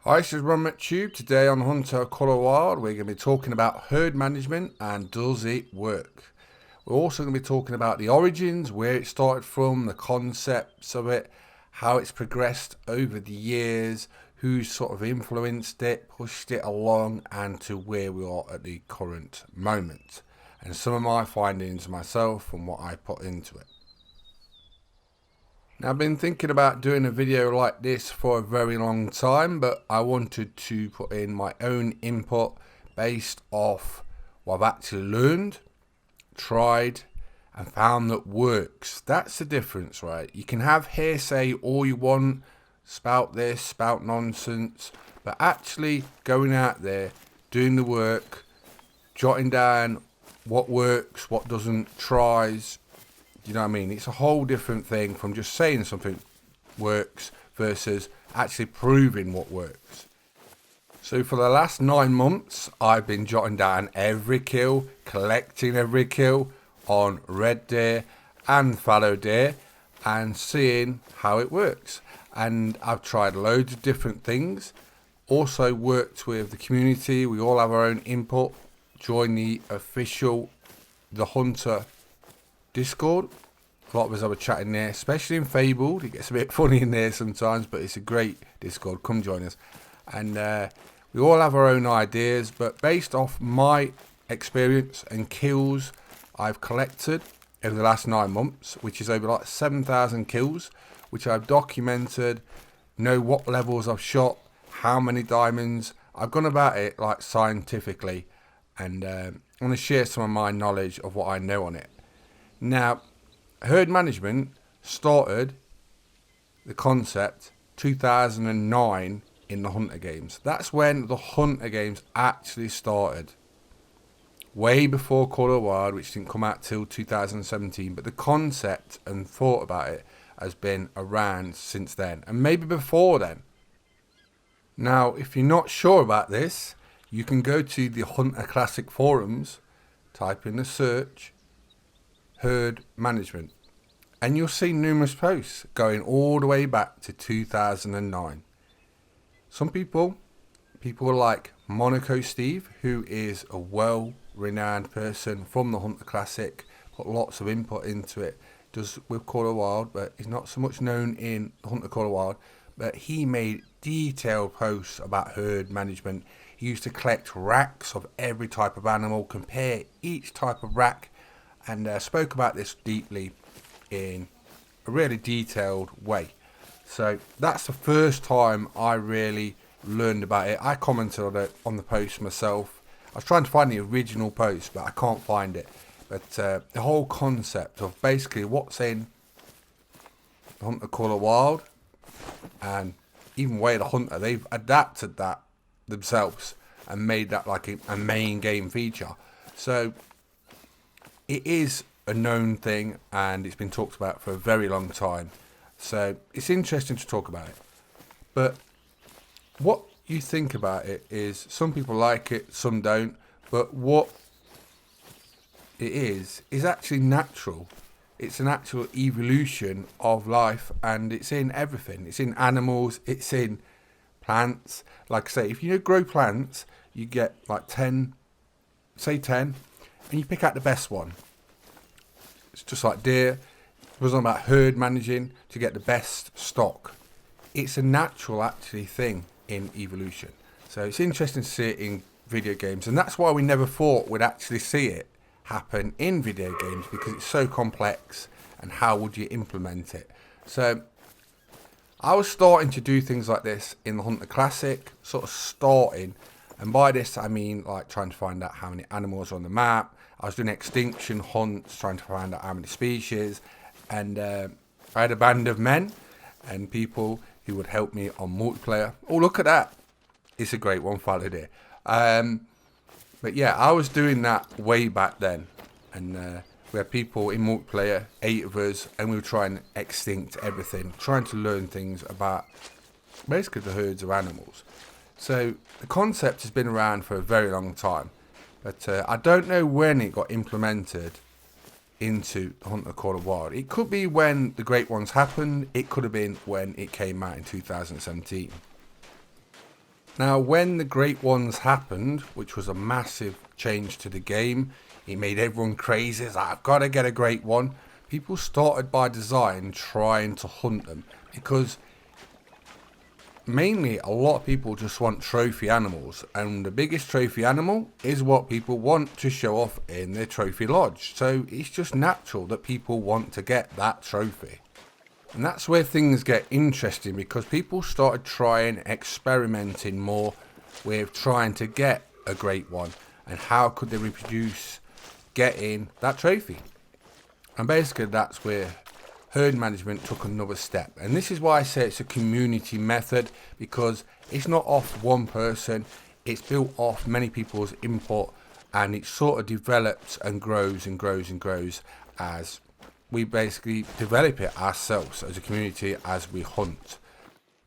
Hi, this is Tube. Today on Hunter Colour Wild, we're going to be talking about herd management and does it work. We're also going to be talking about the origins, where it started from, the concepts of it, how it's progressed over the years, who sort of influenced it, pushed it along, and to where we are at the current moment. And some of my findings myself and what I put into it. Now, I've been thinking about doing a video like this for a very long time, but I wanted to put in my own input based off what I've actually learned, tried, and found that works. That's the difference, right? You can have hearsay all you want, spout this, spout nonsense, but actually going out there, doing the work, jotting down what works, what doesn't, tries. You know what I mean? It's a whole different thing from just saying something works versus actually proving what works. So for the last 9 months, I've been jotting down every kill, collecting every kill on red deer and fallow deer and seeing how it works. And I've tried loads of different things. Also worked with the community. We all have our own input. Join the official theHunter Discord. A lot of us are chatting there, especially in Fabled. It gets a bit funny in there sometimes, but it's a great Discord. Come join us. And we all have our own ideas, but based off my experience and kills I've collected over the last 9 months, which is over like 7,000 kills, which I've documented, know what levels I've shot, how many diamonds. I've gone about it like scientifically, and I want to share some of my knowledge of what I know on it. Now, herd management started the concept 2009 in the Hunter games. That's when the Hunter games actually started. Way before Colour Wild, which didn't come out till 2017, but the concept and thought about it has been around since then, and maybe before then. Now, if you're not sure about this, you can go to the Hunter Classic forums, type in the search herd management, and you'll see numerous posts going all the way back to 2009. Some people like Monaco Steve, who is a well-renowned person from the Hunter Classic, put lots of input into it, does with Colour Wild, but he's not so much known in Hunter Colour Wild, but he made detailed posts about herd management. He used to collect racks of every type of animal, compare each type of rack, and spoke about this deeply in a really detailed way. So that's the first time I really learned about it. I commented on it on the post myself. I was trying to find the original post, but I can't find it. But the whole concept of basically what's in Hunter Colour Wild, and even Way of the Hunter, they've adapted that themselves and made that like a main game feature. So it is a known thing, and it's been talked about for a very long time. So it's interesting to talk about it. But what you think about it is, some people like it, some don't. But what it is actually natural. It's an actual evolution of life, and it's in everything. It's in animals, it's in plants. Like I say, if you grow plants, you get like 10, and you pick out the best one. It's just like deer. It was on about herd managing to get the best stock. It's a natural actually thing in evolution. So it's interesting to see it in video games, and that's why we never thought we'd actually see it happen in video games, because it's so complex, and how would you implement it? So I was starting to do things like this in the Hunter Classic, sort of starting, and by this I mean like trying to find out how many animals are on the map. I was doing extinction hunts, trying to find out how many species, and I had a band of men and people who would help me on multiplayer. Oh, look at that. It's a great one, followed it. But yeah, I was doing that way back then, and we had people in multiplayer, 8 of us, and we were trying to extinct everything, trying to learn things about basically the herds of animals. So the concept has been around for a very long time, but I don't know when it got implemented into Hunter Colour Wild. It could be when the Great Ones happened. It could have been when it came out in 2017. Now, when the Great Ones happened, which was a massive change to the game, it made everyone crazy. It's like, I've got to get a Great One. People started by design trying to hunt them because mainly a lot of people just want trophy animals, and the biggest trophy animal is what people want to show off in their trophy lodge. So it's just natural that people want to get that trophy. And that's where things get interesting, because people started experimenting more with trying to get a Great One and how could they reproduce getting that trophy. And basically that's where herd management took another step. And this is why I say it's a community method, because it's not off one person, it's built off many people's input, and it sort of develops and grows and grows and grows as we basically develop it ourselves as a community as we hunt.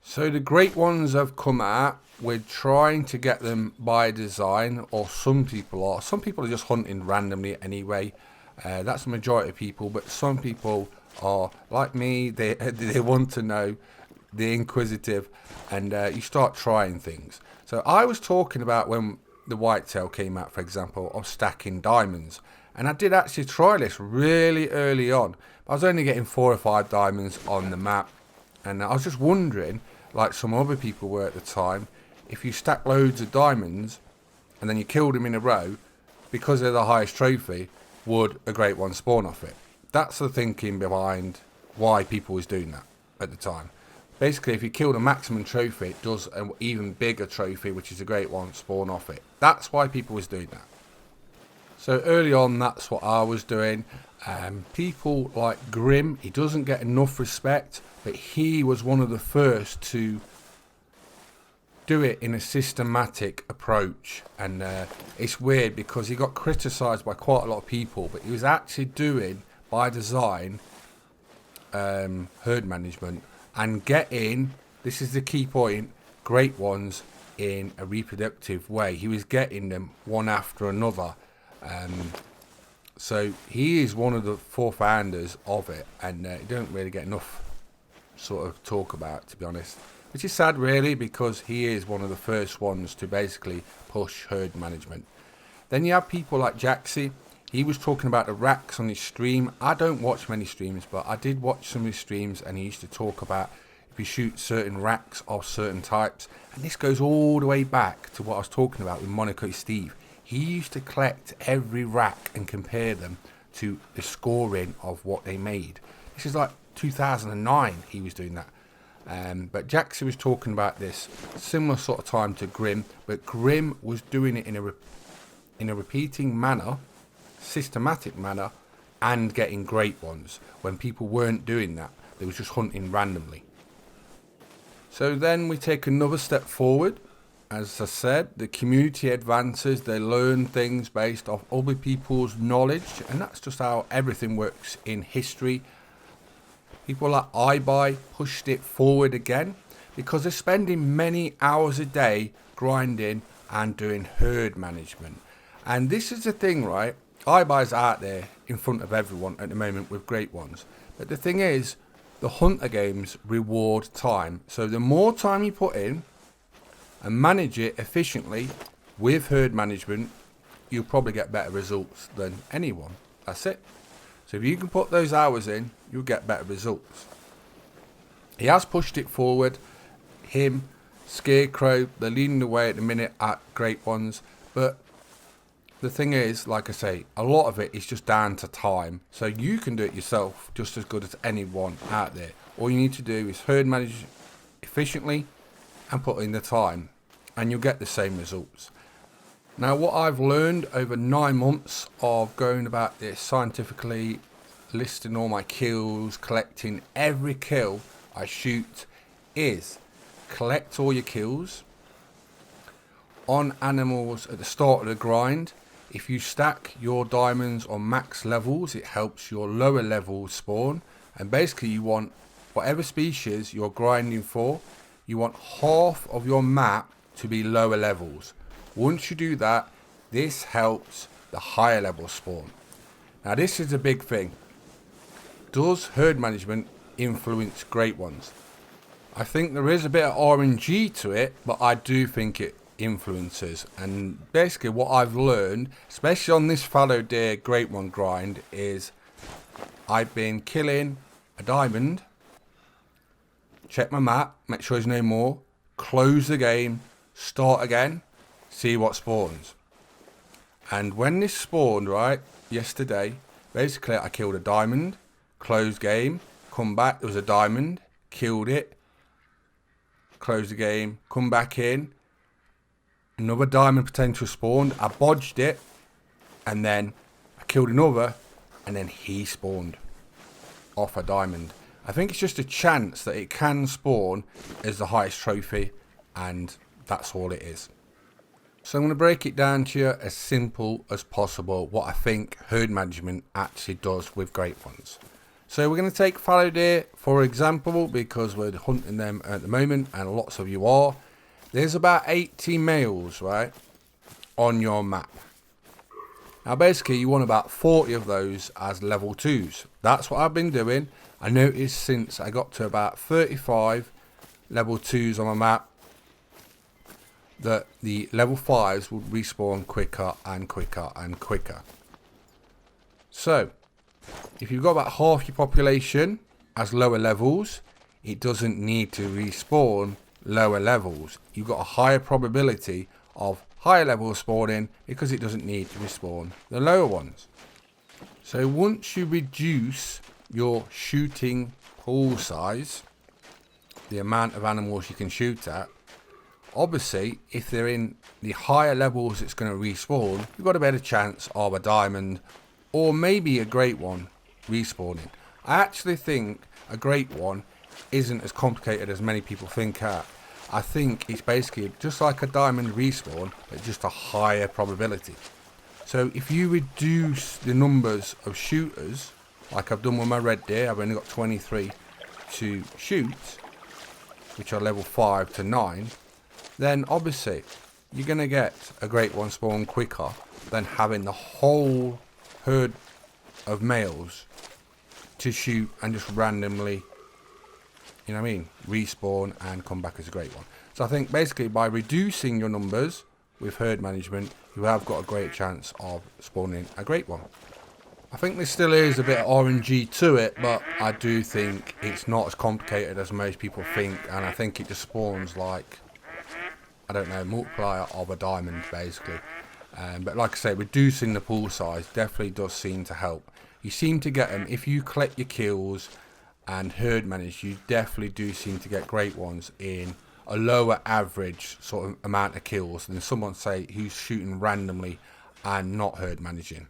So the Great Ones have come out. We're trying to get them by design, or some people are. Some people are just hunting randomly anyway. That's the majority of people, but some people are like me. They want to know, they're inquisitive, and you start trying things. So I was talking about when the whitetail came out, for example, of stacking diamonds. And I did actually try this really early on. I was only getting 4 or 5 diamonds on the map. And I was just wondering, like some other people were at the time, if you stack loads of diamonds and then you killed them in a row, because they're the highest trophy, would a Great One spawn off it? That's the thinking behind why people was doing that at the time. Basically, if you kill the maximum trophy, it does an even bigger trophy, which is a Great One, spawn off it. That's why people was doing that. So early on, that's what I was doing. People like Grim, he doesn't get enough respect, but he was one of the first to do it in a systematic approach. And it's weird because he got criticised by quite a lot of people, but he was actually doing, by design, herd management and getting, this is the key point, Great Ones in a reproductive way. He was getting them one after another. So he is one of the 4 founders of it, and you don't really get enough sort of talk about, to be honest, which is sad really, because he is one of the first ones to basically push herd management. Then you have people like Jaxie. He was talking about the racks on his stream. I don't watch many streams, but I did watch some of his streams, and he used to talk about if you shoot certain racks of certain types, and this goes all the way back to what I was talking about with Monaco Steve. He used to collect every rack and compare them to the scoring of what they made. This is like 2009 he was doing that. But Jaxie was talking about this similar sort of time to Grim, but Grim was doing it in a repeating manner, systematic manner, and getting Great Ones when people weren't doing that. They was just hunting randomly. So then we take another step forward. As I said, the community advances, they learn things based off other people's knowledge, and that's just how everything works in history. People like iBuy pushed it forward again because they're spending many hours a day grinding and doing herd management. And this is the thing, right? iBuy's out there in front of everyone at the moment with Great Ones. But the thing is, the Hunter games reward time. So the more time you put in and manage it efficiently with herd management, you'll probably get better results than anyone. That's it. So if you can put those hours in, you'll get better results. He has pushed it forward. Him, Scarecrow, they're leading the way at the minute at Great Ones. But the thing is, like I say, a lot of it is just down to time. So you can do it yourself just as good as anyone out there. All you need to do is herd manage efficiently and put in the time, and you'll get the same results. Now, what I've learned over 9 months of going about this scientifically, listing all my kills, collecting every kill I shoot, is collect all your kills on animals at the start of the grind. If you stack your diamonds on max levels, it helps your lower levels spawn. And basically you want whatever species you're grinding for, you want half of your map to be lower levels. Once you do that, this helps the higher level spawn. Now this is a big thing. Does herd management influence Great Ones? I think there is a bit of RNG to it, but I do think it influences. And basically what I've learned, especially on this fallow deer great one grind, is I've been killing a diamond, check my map, make sure there's no more, close the game, start again, see what spawns. And when this spawned, right, yesterday, basically I killed a diamond, closed game, come back, there was a diamond, killed it, close the game, come back in, another diamond potential spawned, I bodged it, and then I killed another, and then he spawned off a diamond. I think it's just a chance that it can spawn as the highest trophy, and that's all it is. So I'm going to break it down to you as simple as possible what I think herd management actually does with great ones. So we're going to take fallow deer for example, because we're hunting them at the moment and lots of you are. There's about 80 males, right, on your map. Now basically you want about 40 of those as level 2s. That's what I've been doing. I noticed since I got to about 35 level 2s on my map that the level 5s would respawn quicker and quicker and quicker. So if you've got about half your population as lower levels, it doesn't need to respawn lower levels. You've got a higher probability of higher levels spawning because it doesn't need to respawn the lower ones. So once you reduce your shooting pool size, the amount of animals you can shoot at, obviously if they're in the higher levels it's going to respawn, you've got a better chance of a diamond or maybe a great one respawning. I actually think a great one isn't as complicated as many people think at. I think it's basically just like a diamond respawn, but just a higher probability. So if you reduce the numbers of shooters, like I've done with my red deer, I've only got 23 to shoot, which are level 5 to 9, then obviously you're going to get a great one spawn quicker than having the whole herd of males to shoot and just randomly, you know what I mean, respawn and come back as a great one. So I think basically by reducing your numbers with herd management, you have got a great chance of spawning a great one. I think there still is a bit of RNG to it, but I do think it's not as complicated as most people think, and I think it just spawns like, I don't know, multiplier of a diamond basically. But like I say, reducing the pool size definitely does seem to help. You seem to get them, if you collect your kills and herd manage, you definitely do seem to get great ones in a lower average sort of amount of kills than someone, say, who's shooting randomly and not herd managing.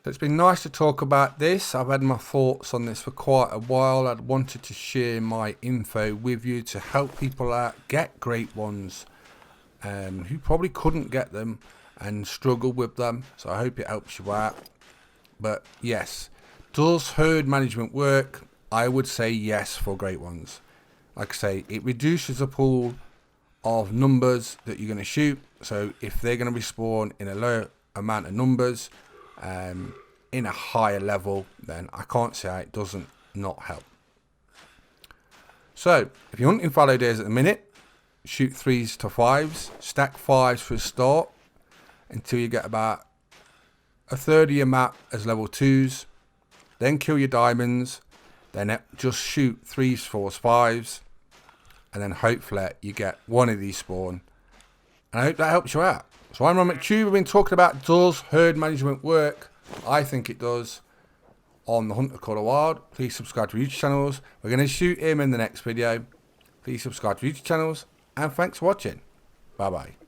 So it's been nice to talk about this. I've had my thoughts on this for quite a while. I'd wanted to share my info with you to help people out get great ones who probably couldn't get them and struggle with them. So I hope it helps you out. But yes, does herd management work? I would say yes for great ones. Like I say, it reduces the pool of numbers that you're going to shoot. So if they're going to respawn in a low amount of numbers, in a higher level, then I can't say it doesn't not help. So if you're hunting fallow deers at the minute, shoot 3s to 5s, stack 5s for a start until you get about a third of your map as level 2s, then kill your diamonds, then just shoot 3s, 4s, 5s, and then hopefully you get one of these spawn. And I hope that helps you out. So I'm Ron McTube. We've been talking about, does herd management work? I think it does on the Hunter Call of Wild. Please subscribe to YouTube channels. We're going to shoot him in the next video. Please subscribe to YouTube channels. And thanks for watching. Bye bye.